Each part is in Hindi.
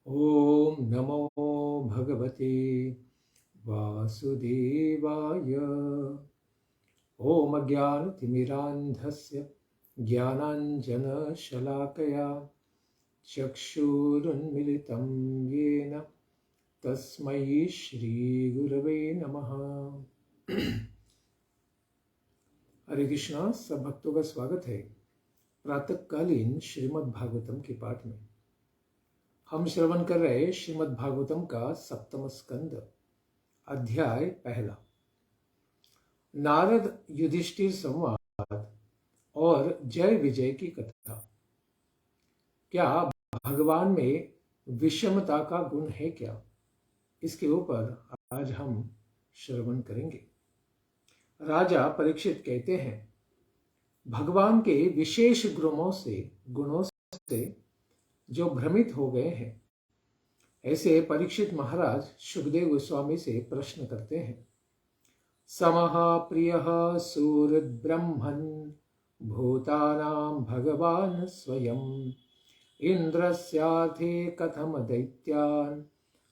ॐ नमो भगवते वासुदेवाय। ॐ अज्ञानतिमिरान्धस्य ज्ञानाञ्जनशलाकया चक्षुरुन्मिलितं येन तस्मै श्रीगुरवे नमः। हरे कृष्णा। सब भक्तों का स्वागत है प्रातःकालीन श्रीमद् भागवतम के पाठ में। हम श्रवण कर रहे श्रीमद् भागवतम का सप्तम स्कंद, अध्याय पहला, नारद युधिष्ठिर संवाद और जय विजय की कथा। क्या भगवान में विषमता का गुण है क्या? इसके ऊपर आज हम श्रवण करेंगे। राजा परीक्षित कहते हैं, भगवान के विशेष गुणों से जो भ्रमित हो गए हैं, ऐसे परीक्षित महाराज सुखदेव गोस्वामी से प्रश्न करते हैं। समः प्रियः सुहृद्ब्रह्मन् भूतानां भगवान् स्वयं इंद्रस्यार्थे कथम दैत्यान्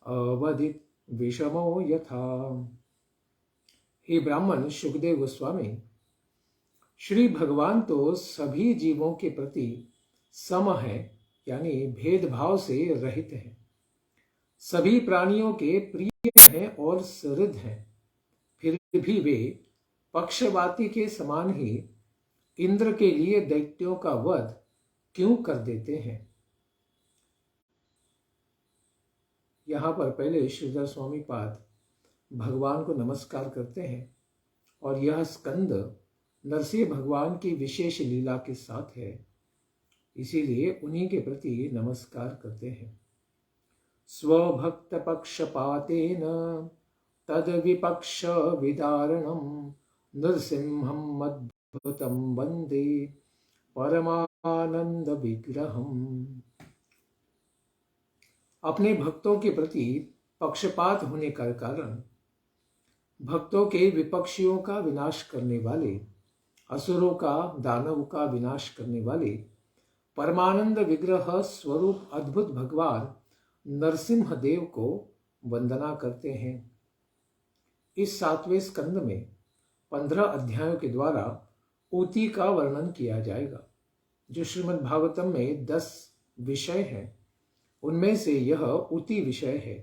अवदित विषमो यथा। हे ब्राह्मण सुखदेव गोस्वामी, श्री भगवान तो सभी जीवों के प्रति सम है, यानी भेदभाव से रहित है। सभी प्राणियों के प्रिय हैं और सुहृद हैं, फिर भी वे पक्षपाती के समान ही इंद्र के लिए दैत्यों का वध क्यों कर देते हैं। यहाँ पर पहले श्रीधर स्वामी पाद भगवान को नमस्कार करते हैं और यह स्कंद नरसिंह भगवान की विशेष लीला के साथ है, इसीलिए उन्हीं के प्रति नमस्कार करते हैं। स्वभक्त पक्षपातेन तद विपक्ष विदारणम नृसिंहम अद्भुतम वंदे परमानंद विग्रहम। अपने भक्तों के प्रति पक्षपात होने का कारण भक्तों के विपक्षियों का विनाश करने वाले, असुरों का, दानव का विनाश करने वाले परमानंद विग्रह स्वरूप अद्भुत भगवान नरसिंह देव को वंदना करते हैं। इस 7वें स्कंद में 15 अध्यायों के द्वारा ऊती का वर्णन किया जाएगा। जो श्रीमद् भागवतम में 10 विषय हैं, उनमें से यह ऊती विषय है।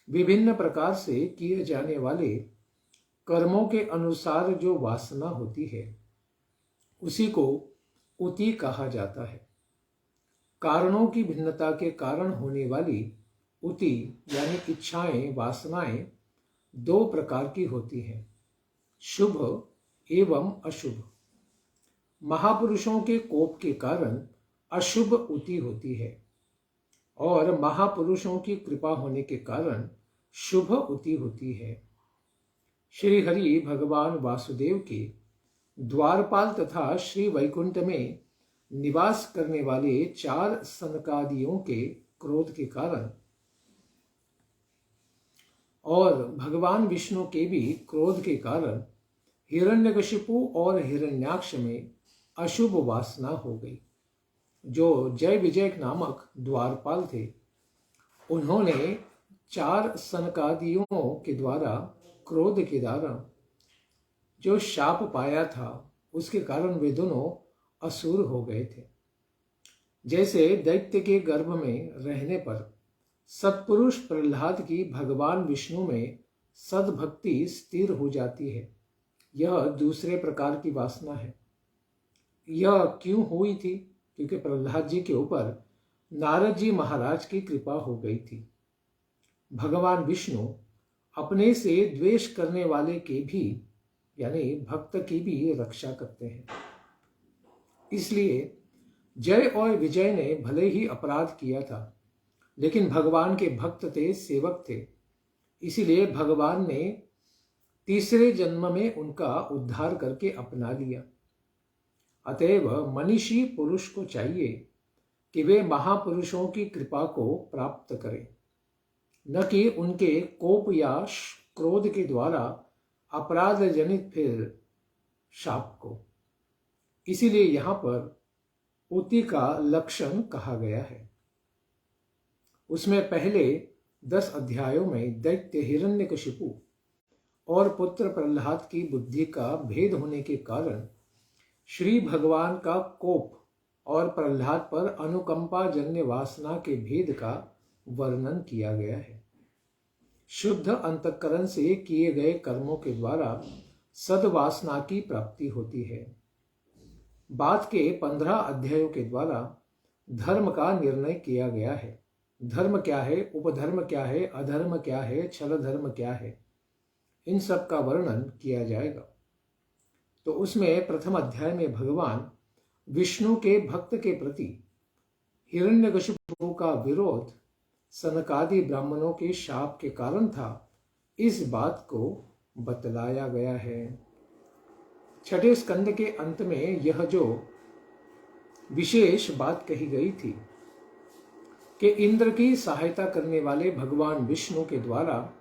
विभिन्न प्रकार से किए जाने वाले कर्मों के अनुसार जो वासना होती है, उसी को ऊती कहा जाता है। कारणों की भिन्नता के कारण होने वाली ऊती यानी इच्छाएं, वासनाएं 2 प्रकार की होती हैं, शुभ एवं अशुभ। महापुरुषों के कोप के कारण अशुभ ऊती होती है और महापुरुषों की कृपा होने के कारण शुभ ऊती होती है। श्री हरि भगवान वासुदेव के द्वारपाल तथा श्री वैकुंठ में निवास करने वाले 4 सनकादियों के क्रोध के कारण और भगवान विष्णु के भी क्रोध के कारण हिरण्यकशिपु और हिरण्याक्ष में अशुभ वासना हो गई। जो जय विजय नामक द्वारपाल थे, उन्होंने 4 सनकादियों के द्वारा क्रोध के द्वारा जो शाप पाया था, उसके कारण वे दोनों असुर हो गए थे। जैसे दैत्य के गर्भ में रहने पर सत्पुरुष प्रहलाद की भगवान विष्णु में सद्भक्ति स्थिर हो जाती है, यह दूसरे प्रकार की वासना है। यह क्यों हुई थी? क्योंकि प्रहलाद जी के ऊपर नारद जी महाराज की कृपा हो गई थी। भगवान विष्णु अपने से द्वेष करने वाले के भी, यानी भक्त की भी रक्षा करते हैं। इसलिए जय और विजय ने भले ही अपराध किया था, लेकिन भगवान के भक्त थे, सेवक थे, इसीलिए भगवान ने तीसरे जन्म में उनका उद्धार करके अपना लिया। अतएव मनीषी पुरुष को चाहिए कि वे महापुरुषों की कृपा को प्राप्त करें, न कि उनके कोप या क्रोध के द्वारा अपराध जनित फिर शाप को। इसीलिए यहाँ पर ऊती का लक्षण कहा गया है। उसमें पहले 10 अध्यायों में दैत्य हिरण्यकशिपु और पुत्र प्रहलाद की बुद्धि का भेद होने के कारण श्री भगवान का कोप और प्रहलाद पर अनुकंपा जन्य वासना के भेद का वर्णन किया गया है। शुद्ध अंतःकरण से किए गए कर्मों के द्वारा सद्वासना की प्राप्ति होती है। बाद के 15 अध्यायों के द्वारा धर्म का निर्णय किया गया है। धर्म क्या है, उपधर्म क्या है, अधर्म क्या है, छल धर्म क्या है, इन सब का वर्णन किया जाएगा। तो उसमें प्रथम अध्याय में भगवान विष्णु के भक्त के प्रति हिरण्यकशिपु का विरोध सनकादि ब्राह्मणों के शाप के कारण था, इस बात को बतलाया गया है। छठे स्कंद के अंत में यह जो विशेष बात कही गई थी कि इंद्र की सहायता करने वाले भगवान विष्णु के द्वारा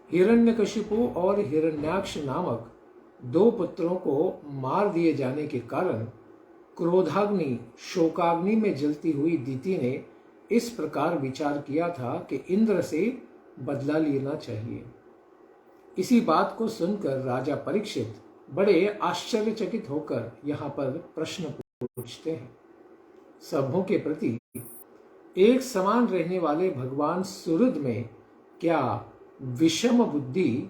हिरण्यकशिपु और हिरण्याक्ष नामक 2 पुत्रों को मार दिए जाने के कारण क्रोधाग्नि शोकाग्नि में जलती हुई दीति ने इस प्रकार विचार किया था कि इंद्र से बदला लेना चाहिए। इसी बात को सुनकर राजा परीक्षित बड़े आश्चर्यचकित होकर यहाँ पर प्रश्न पूछते हैं। सबों के प्रति एक समान रहने वाले भगवान सूर्य में क्या विषम बुद्धि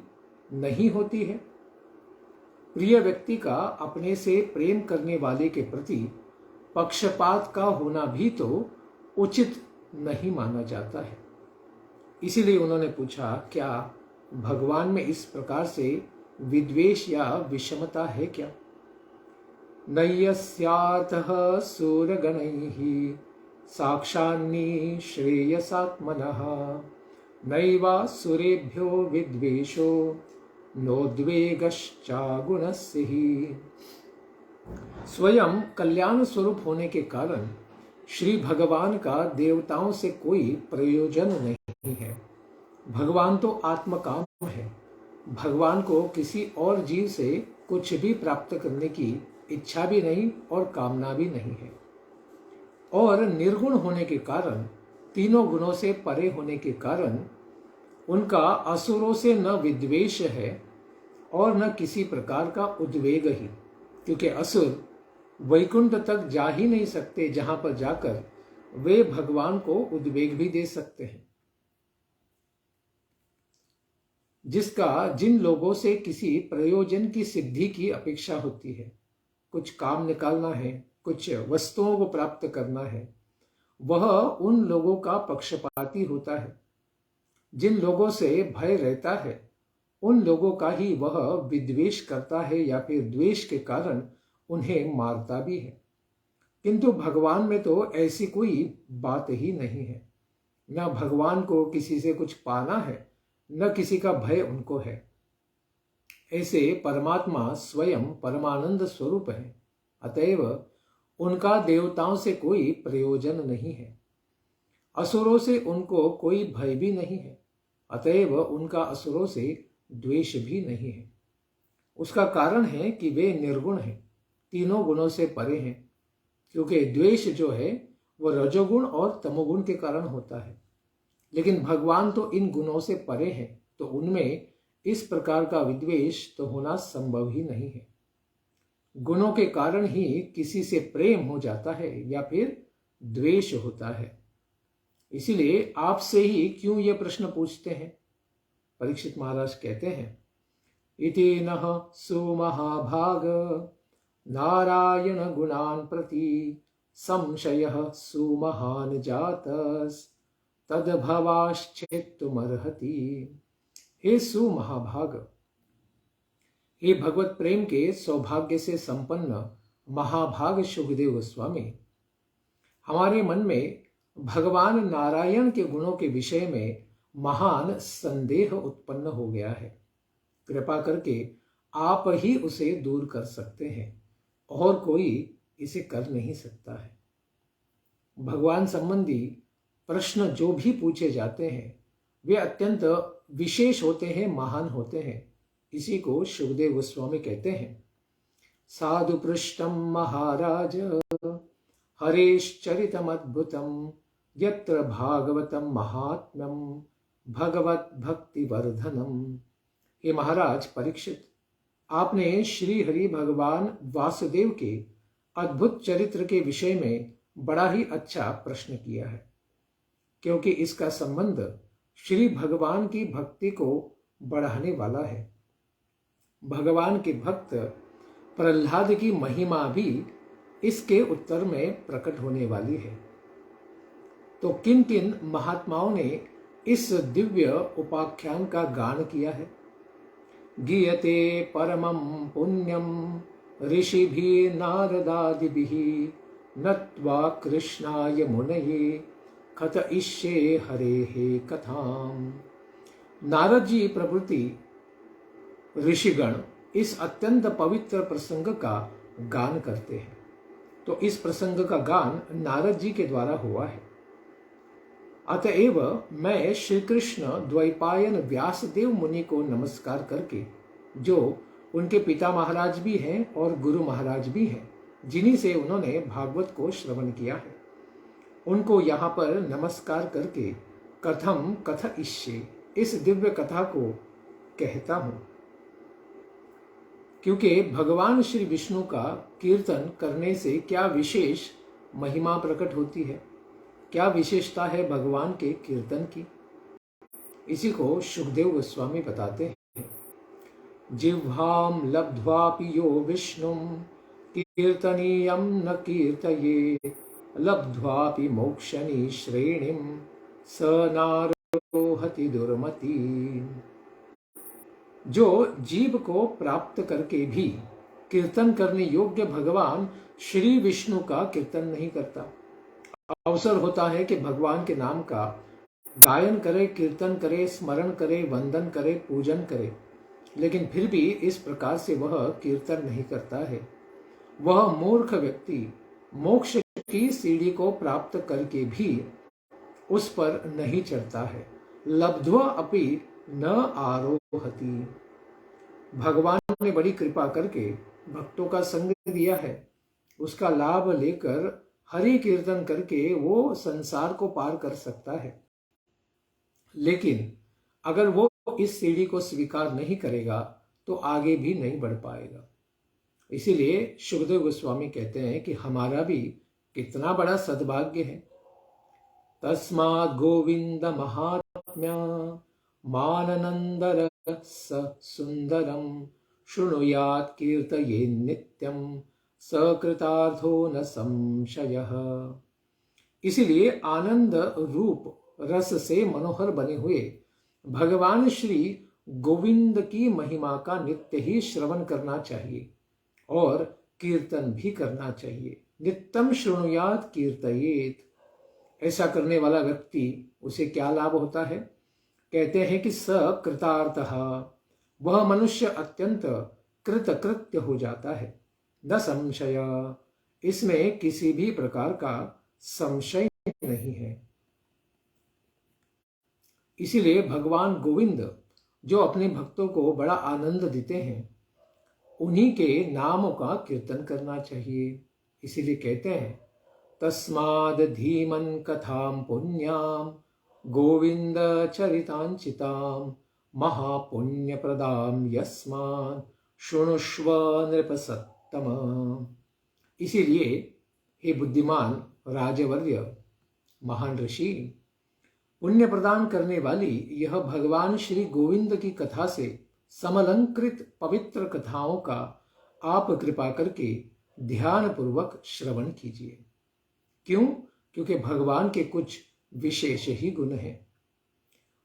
नहीं होती है? प्रिय व्यक्ति का अपने से प्रेम करने वाले के प्रति पक्षपात का होना भी तो उचित नहीं माना जाता है। इसीलिए उन्होंने पूछा, क्या भगवान में इस प्रकार से विद्वेष या विषमता है क्या? नयस्यातः सूरगणैः साक्षान्नि श्रेयसात्मनः नैवासुरेभ्यो विद्वेषो नोद्वेगश्चागुणस्य हि। स्वयं कल्याण स्वरूप होने के कारण श्री भगवान का देवताओं से कोई प्रयोजन नहीं है। भगवान तो आत्मकाम है। भगवान को किसी और जीव से कुछ भी प्राप्त करने की इच्छा भी नहीं और कामना भी नहीं है। और निर्गुण होने के कारण, तीनों गुणों से परे होने के कारण उनका असुरों से न विद्वेष है और न किसी प्रकार का उद्वेग ही, क्योंकि असुर वैकुंठ तक जा ही नहीं सकते जहां पर जाकर वे भगवान को उद्वेग भी दे सकते हैं। जिन लोगों से किसी प्रयोजन की सिद्धि की अपेक्षा होती है, कुछ काम निकालना है, कुछ वस्तुओं को प्राप्त करना है, वह उन लोगों का पक्षपाती होता है। जिन लोगों से भय रहता है उन लोगों का ही वह विद्वेष करता है या फिर द्वेष के कारण उन्हें मारता भी है। किंतु भगवान में तो ऐसी कोई बात ही नहीं है। न भगवान को किसी से कुछ पाना है, न किसी का भय उनको है। ऐसे परमात्मा स्वयं परमानंद स्वरूप है, अतएव उनका देवताओं से कोई प्रयोजन नहीं है। असुरों से उनको कोई भय भी नहीं है, अतएव उनका असुरों से द्वेष भी नहीं है। उसका कारण है कि वे निर्गुण हैं, तीनों गुणों से परे हैं, क्योंकि द्वेष जो है वह रजोगुण और तमोगुण के कारण होता है। लेकिन भगवान तो इन गुणों से परे हैं, तो उनमें इस प्रकार का विद्वेष तो होना संभव ही नहीं है। गुणों के कारण ही किसी से प्रेम हो जाता है या फिर द्वेष होता है। इसीलिए आपसे ही क्यों ये प्रश्न पूछते हैं? परीक्षित महाराज कहते हैं, इति नः सुमहाभाग नारायण गुणान् प्रति संशयः सुमहान् जातस् तद्भवाश्चेत्तुमर्हति। हे सुमहाभाग, हे भगवत प्रेम के सौभाग्य से संपन्न महाभाग सुखदेव गोस्वामी, हमारे मन में भगवान नारायण के गुणों के विषय में महान संदेह उत्पन्न हो गया है। कृपा करके आप ही उसे दूर कर सकते हैं, और कोई इसे कर नहीं सकता है। भगवान संबंधी प्रश्न जो भी पूछे जाते हैं वे अत्यंत विशेष होते हैं, महान होते हैं। इसी को सुखदेव गोस्वामी कहते हैं, साधु पृष्ठम महाराज हरेश्चरितमद्भुतम यत्र भागवतम महात्म्यम भगवत भक्ति वर्धनम। हे महाराज परीक्षित, आपने श्री हरि भगवान वासुदेव के अद्भुत चरित्र के विषय में बड़ा ही अच्छा प्रश्न किया है, क्योंकि इसका संबंध श्री भगवान की भक्ति को बढ़ाने वाला है। भगवान के भक्त प्रहलाद की महिमा भी इसके उत्तर में प्रकट होने वाली है। तो किन किन महात्माओं ने इस दिव्य उपाख्यान का गान किया है? गीयते परमं पुण्यम ऋषिभिः नारदादिभिः नत्वा कृष्णाय मुनये कथयिष्ये हरेः कथाम्। नारद जी प्रभृति ऋषिगण इस अत्यंत पवित्र प्रसंग का गान करते हैं। तो इस प्रसंग का गान नारद जी के द्वारा हुआ है। अतएव मैं श्री कृष्ण द्वैपायन व्यासदेव मुनि को नमस्कार करके, जो उनके पिता महाराज भी हैं और गुरु महाराज भी हैं, जिन्हीं से उन्होंने भागवत को श्रवण किया है, उनको यहाँ पर नमस्कार करके कथम कथयिष्ये, इस दिव्य कथा को कहता हूँ। क्योंकि भगवान श्री विष्णु का कीर्तन करने से क्या विशेष महिमा प्रकट होती है, क्या विशेषता है भगवान के कीर्तन की, इसी को सुखदेव गोस्वामी बताते हैं। जिह्वां लब्ध्वापि यो विष्णुं कीर्तनीयं न कीर्तये लब्ध्वापि मोक्षनी श्रेणीं स नारोहति दुर्मति। जो जीव को प्राप्त करके भी कीर्तन करने योग्य भगवान श्री विष्णु का कीर्तन नहीं करता, अवसर होता है कि भगवान के नाम का गायन करे, कीर्तन करे, स्मरण करे, वंदन करे, पूजन करे, लेकिन फिर भी इस प्रकार से वह कीर्तन नहीं करता है, वह मूर्ख व्यक्ति मोक्ष की सीढ़ी को प्राप्त करके भी उस पर नहीं चढ़ता है। लब्ध्वा अपि न आरोहति। भगवान ने बड़ी कृपा करके भक्तों का संग दिया है, उसका लाभ लेकर हरि कीर्तन करके वो संसार को पार कर सकता है, लेकिन अगर वो इस सीढ़ी को स्वीकार नहीं करेगा तो आगे भी नहीं बढ़ पाएगा। इसीलिए सुखदेव गोस्वामी कहते हैं कि हमारा भी कितना बड़ा सद्भाग्य है। तस्मात् गोविंद महात्म्य माननंदर स सुंदरम शृणुयात् कीर्तये नित्यम सकृतार्थो न संशयः। इसीलिए आनंद रूप रस से मनोहर बने हुए भगवान श्री गोविंद की महिमा का नित्य ही श्रवण करना चाहिए और कीर्तन भी करना चाहिए। नित्यम शृणुयात् कीर्तयेत। ऐसा करने वाला व्यक्ति, उसे क्या लाभ होता है? कहते हैं कि सकृतार्थः, वह मनुष्य अत्यंत कृतकृत्य हो जाता है। न संशय, इसमें किसी भी प्रकार का संशय नहीं है। इसीलिए भगवान गोविंद जो अपने भक्तों को बड़ा आनंद देते हैं, उन्हीं के नामों का कीर्तन करना चाहिए। इसीलिए कहते हैं तस्माद् धीमन कथां पुण्यां गोविंद चरितांचितां महापुण्य प्रदां यस्मान् शृणुष्व नृपसत्तम। इसीलिए हे बुद्धिमान राजवर्य, महान ऋषि, पुण्य प्रदान करने वाली यह भगवान श्री गोविंद की कथा से समलंकृत पवित्र कथाओं का आप कृपा करके ध्यान पूर्वक श्रवण कीजिए। क्यों? क्योंकि भगवान के कुछ विशेष ही गुण हैं।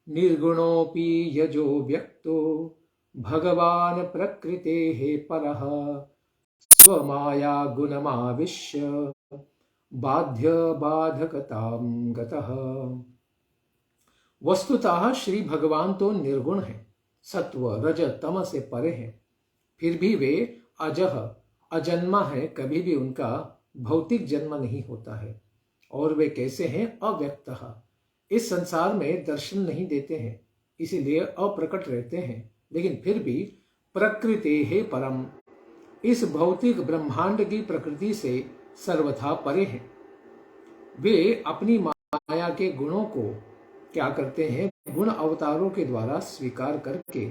निर्गुणोपि यजो व्यक्तो भगवान प्रकृतेः परः स्वमाया गुणमाविश्य बाध्य बाधकतां गतः। वस्तुतः श्री भगवान तो निर्गुण हैं, सत्व रज तम से परे हैं, फिर भी वे अजह अजन्मा है, कभी भी उनका भौतिक जन्म नहीं होता है। और वे कैसे हैं? अव्यक्तः, इस संसार में दर्शन नहीं देते हैं, इसीलिए अप्रकट रहते हैं, लेकिन फिर भी प्रकृतेः परम, इस भौतिक ब्रह्मांड की प्रकृति से सर्वथा परे हैं। वे अपनी माया के गुणों को क्या करते हैं, गुण अवतारों के द्वारा स्वीकार करके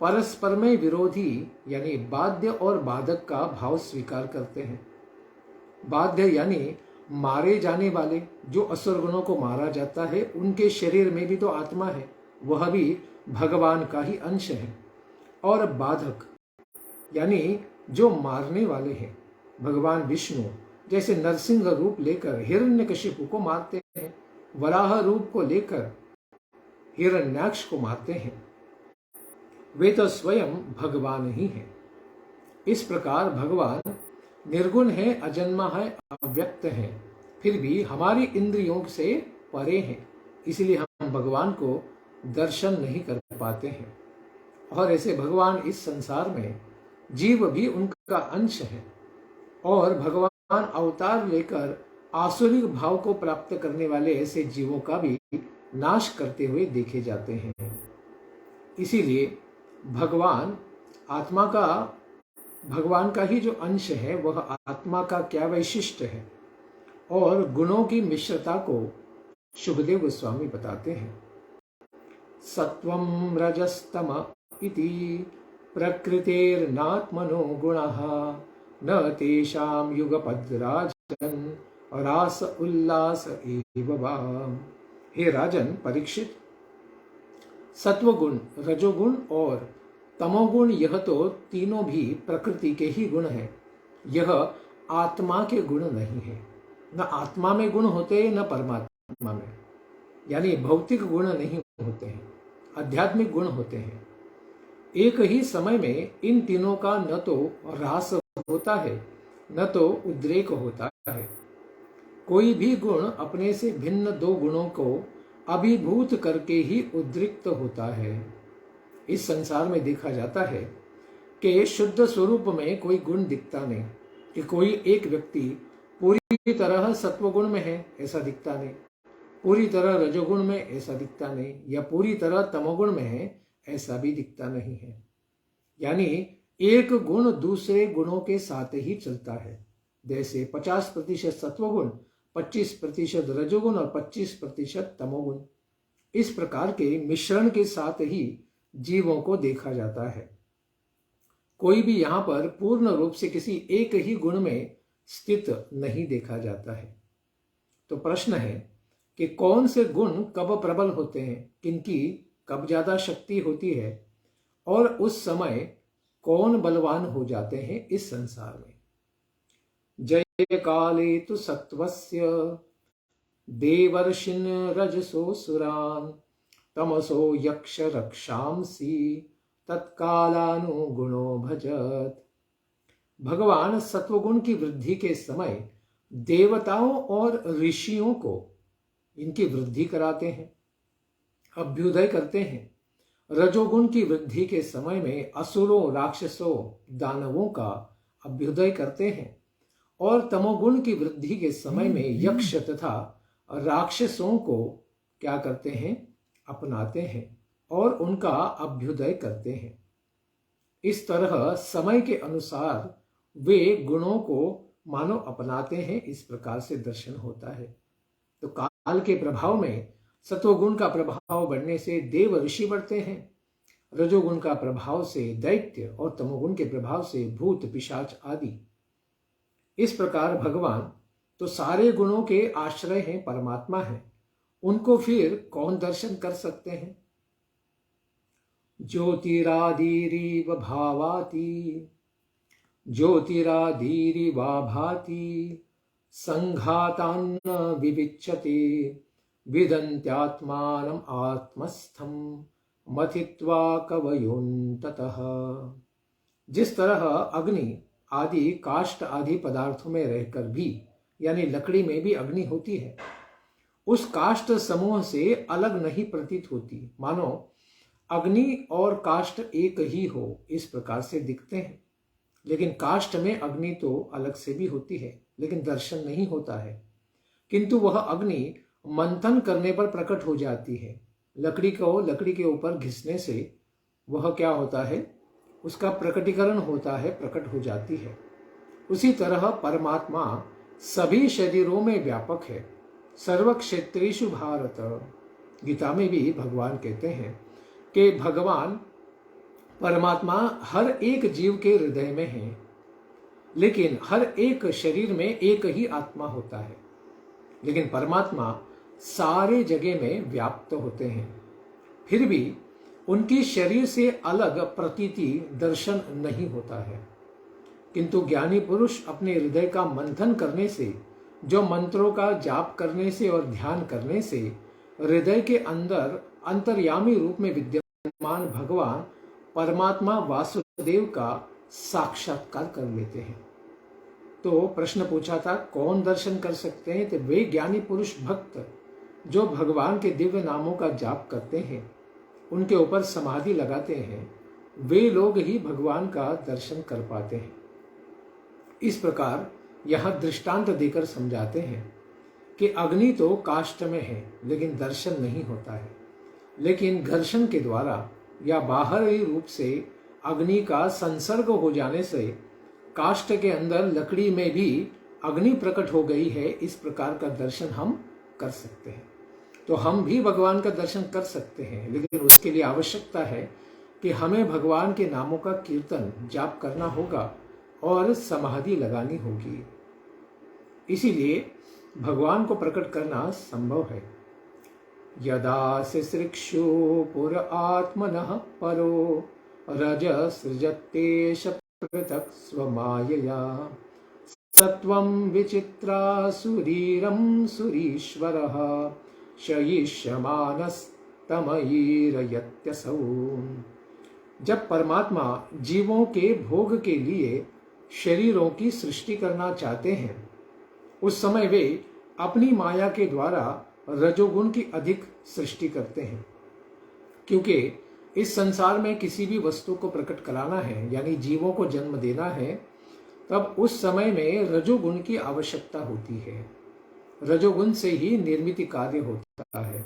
परस्पर में विरोधी यानी बाध्य और बाधक का भाव स्वीकार करते हैं। बाध्य यानी मारे जाने वाले, जो असुर गुणों को मारा जाता है उनके शरीर में भी तो आत्मा है, वह भी भगवान का ही अंश है। और बाधक यानी जो मारने वाले हैं, भगवान विष्णु जैसे नरसिंह रूप लेकर हिरण्यकशिपु को मारते हैं, वराह रूप को लेकर हिरण्याक्ष को मारते हैं, वे तो स्वयं भगवान ही हैं। इस प्रकार भगवान निर्गुण है, अजन्मा है, अव्यक्त है, फिर भी हमारी इंद्रियों से परे हैं, इसलिए हम भगवान को दर्शन नहीं कर पाते हैं। और ऐसे भगवान इस संसार में, जीव भी उनका अंश है, और भगवान अवतार लेकर आसुरिक भाव को प्राप्त करने वाले ऐसे जीवों का भी नाश करते हुए देखे जाते हैं। इसीलिए भगवान आत्मा का, भगवान का ही जो अंश है वह आत्मा का क्या वैशिष्ट है, और गुणों की मिश्रता को शुभदेव गोस्वामी बताते हैं। सत्वं रजस्तम इति प्रकृतेर्नात्मनो गुणः न तेषां युगपद् राजन् रास उल्लास एव वा। हे राजन परीक्षित, सत्वगुण, रजोगुण और तमोगुण, यह तो तीनों भी प्रकृति के ही गुण हैं। यह आत्मा के गुण नहीं है। न आत्मा में गुण होते हैं, न परमात्मा में, यानी भौतिक गुण नहीं होते हैं, आध्यात्मिक गुण होते हैं। एक ही समय में इन तीनों का न तो ह्रास होता है, न तो उद्रेक होता है। कोई भी गुण अपने से भिन्न दो गुणों को अभिभूत करके ही उद्रिक्त होता है। इस संसार में देखा जाता है कि शुद्ध स्वरूप में कोई गुण दिखता नहीं, कि कोई एक व्यक्ति पूरी तरह सत्वगुण में है ऐसा दिखता नहीं, पूरी तरह रजोगुण में ऐसा दिखता नहीं, या पूरी तरह तमोगुण में है ऐसा भी दिखता नहीं है। यानी एक गुण दूसरे गुणों के साथ ही चलता है। जैसे 50% सत्वगुण, 25% रजोगुण और 25% तमोगुण, इस प्रकार के मिश्रण के साथ ही जीवों को देखा जाता है। कोई भी यहाँ पर पूर्ण रूप से किसी एक ही गुण में स्थित नहीं देखा जाता है। तो प्रश्न है कि कौन से गुण कब प्रबल होते हैं, किनकी कब ज्यादा शक्ति होती है, और उस समय कौन बलवान हो जाते हैं इस संसार में। जय काले तु सत्वस्य देवर्षिन् रजसो सुरान् तमसो यक्ष रक्षांसि तत्कालानुगुणो भजत। भगवान सत्वगुण की वृद्धि के समय देवताओं और ऋषियों को इनकी वृद्धि कराते हैं, अभ्युदय करते हैं। रजोगुण की वृद्धि के समय में असुरों, राक्षसों, दानवों का अभ्युदय करते हैं, और तमोगुण की वृद्धि के समय में यक्ष तथा राक्षसों को क्या करते हैं, अपनाते हैं और उनका अभ्युदय करते हैं। इस तरह समय के अनुसार वे गुणों को मानो अपनाते हैं, इस प्रकार से दर्शन होता है। तो काल के प्रभाव में सत्वगुण का प्रभाव बढ़ने से देव ऋषि बढ़ते हैं, रजोगुण का प्रभाव से दैत्य और तमोगुण के प्रभाव से भूत पिशाच आदि। इस प्रकार भगवान तो सारे गुणों के आश्रय हैं, परमात्मा है, उनको फिर कौन दर्शन कर सकते हैं। ज्योतिरादिरिव भावाति ज्योतिरादिरिवा भाति संघातान्न विविच्यते विदन्त्यात्मानम् आत्मस्थं मथित्वा कवयोन्ततः। जिस तरह अग्नि आदि काष्ठ आदि पदार्थों में रहकर भी, यानी लकड़ी में भी अग्नि होती है, उस काष्ठ समूह से अलग नहीं प्रतीत होती, मानो अग्नि और काष्ठ एक ही हो, इस प्रकार से दिखते हैं। लेकिन काष्ठ में अग्नि तो अलग से भी होती है, लेकिन दर्शन नहीं होता है। किंतु वह अग्नि मंथन करने पर प्रकट हो जाती है। लकड़ी को लकड़ी के ऊपर घिसने से वह क्या होता है, उसका प्रकटीकरण होता है, प्रकट हो जाती है। उसी तरह परमात्मा सभी शरीरों में व्यापक है, सर्व क्षेत्रेषु भारत। गीता में भी भगवान कहते हैं कि भगवान परमात्मा हर एक जीव के हृदय में है, लेकिन हर एक शरीर में एक ही आत्मा होता है, लेकिन परमात्मा सारे जगह में व्याप्त होते हैं। फिर भी उनकी शरीर से अलग प्रतीति दर्शन नहीं होता है, किंतु ज्ञानी पुरुष अपने हृदय का मंथन करने से, जो मंत्रों का जाप करने से और ध्यान करने से हृदय के अंदर अंतर्यामी रूप में विद्यमान भगवान परमात्मा वासुदेव का साक्षात्कार कर लेते हैं। तो प्रश्न पूछा था कौन दर्शन कर सकते हैं, तो वे ज्ञानी पुरुष भक्त जो भगवान के दिव्य नामों का जाप करते हैं, उनके ऊपर समाधि लगाते हैं, वे लोग ही भगवान का दर्शन कर पाते हैं। इस प्रकार यह दृष्टांत देकर समझाते हैं कि अग्नि तो काष्ठ में है लेकिन दर्शन नहीं होता है, लेकिन घर्षण के द्वारा या बाहरी रूप से अग्नि का संसर्ग हो जाने से काष्ठ के अंदर लकड़ी में भी अग्नि प्रकट हो गई है। इस प्रकार का दर्शन हम कर सकते हैं। तो हम भी भगवान का दर्शन कर सकते हैं, लेकिन उसके लिए आवश्यकता है कि हमें भगवान के नामों का कीर्तन जाप करना होगा और समाधि लगानी होगी। इसीलिए भगवान को प्रकट करना संभव है। यदा सृक्षु पुर आत्मनः परो रजसृजत्येष पृथक् स्वमायया सत्वं विचित्रासुरीरं सुरीश्वरः शयिष्यमानस्तमयीरयत्यसौ। जब परमात्मा जीवों के भोग के लिए शरीरों की सृष्टि करना चाहते हैं, उस समय वे अपनी माया के द्वारा रजोगुण की अधिक सृष्टि करते हैं, क्योंकि इस संसार में किसी भी वस्तु को प्रकट कराना है, यानी जीवों को जन्म देना है, तब उस समय में रजोगुण की आवश्यकता होती है। रजोगुण से ही निर्मित कार्य होता है।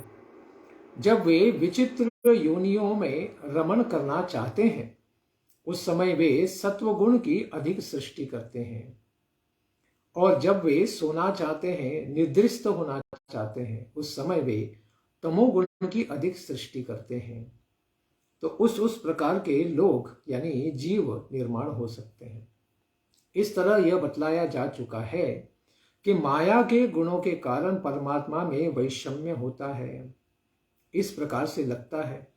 जब वे विचित्र योनियों में रमण करना चाहते हैं, उस समय वे सत्वगुण की अधिक सृष्टि करते हैं, और जब वे सोना चाहते हैं, निद्रिस्त होना चाहते हैं, उस समय वे तमोगुण की अधिक सृष्टि करते हैं। तो उस प्रकार के लोग यानी जीव निर्माण हो सकते हैं। इस तरह यह बतलाया जा चुका है कि माया के गुणों के कारण परमात्मा में वैषम्य होता है। इस प्रकार से लगता है